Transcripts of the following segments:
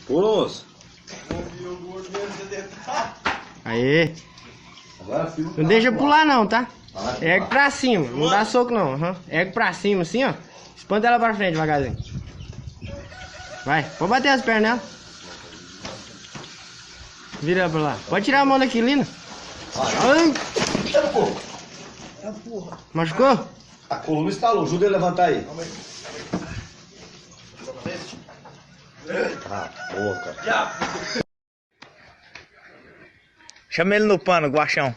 Pula, moço. Aí. Não deixa pular não, tá? Ergue pra cima, não dá soco não. Ergue pra cima assim, ó. Espanta ela pra frente devagarzinho. Vai, pode bater as pernas nela. Vira ela pra lá. Pode tirar a mão daqui, Lina. Ai. Machucou? A coluna estalou, ajuda ele a levantar aí. Ah, porra. Chama ele no pano, guachão.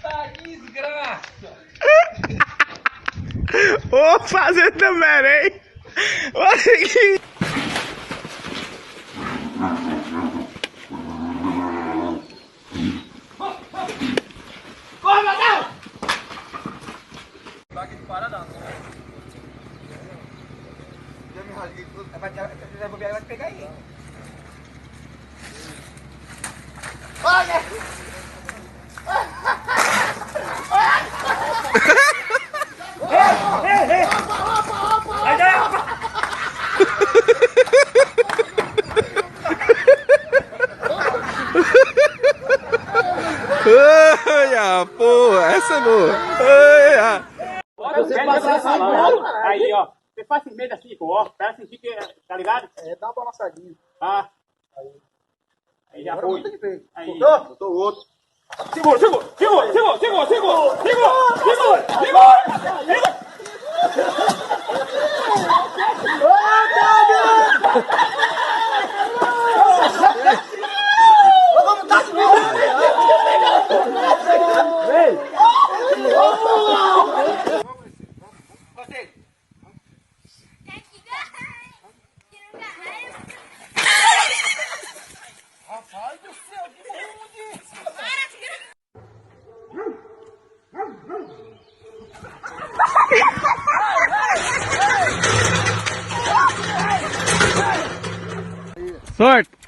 Tá desgraça! Ô, fazer também, hein? Olha aqui. Corre, meu Deus! Vai aqui de parada, não. Eu me rasguei tudo. Vai pegar aí. Olha! Olha, porra, essa não. Olha. Você passar essa mão. Aí, ó. Você faz esse medo assim, ó. Pra sentir que, tá ligado? É, dá uma balançadinha. Tá. Aí já foi. Aí. Botou o outro. Segura, segura, segura, segura, segura, segura, segura, segura, segura. Sorte!